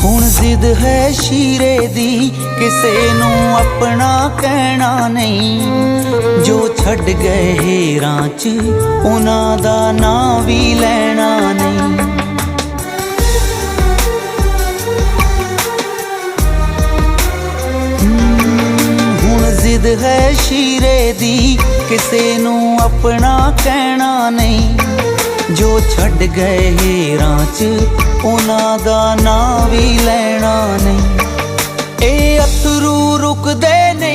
ਹੁਣ ਜ਼ਿੱਦ ਹੈ ਸ਼ੀਰੇ ਦੀ, ਕਿਸੇ ਨੂੰ ਆਪਣਾ ਕਹਿਣਾ ਨਹੀਂ। ਜੋ ਛੱਡ ਗਏ ਹੇਰਾਂ 'ਚ ਉਹਨਾਂ ਦਾ ਨਾਂ ਵੀ ਲੈਣਾ ਨਹੀਂ। ਹੁਣ ਜ਼ਿੱਦ ਹੈ ਸ਼ੀਰੇ ਦੀ, ਕਿਸੇ ਨੂੰ ਆਪਣਾ ਕਹਿਣਾ ਨਹੀਂ। ਜੋ ਛੱਡ ਗਏ ਹੇਰਾਂ 'ਚ ਉਹਨਾਂ ਦਾ ਨਾਂ ਵੀ ਲੈਣਾ ਨਹੀਂ। ਇਹ ਅਥਰੂ ਰੁਕਦੇ ਨਹੀਂ।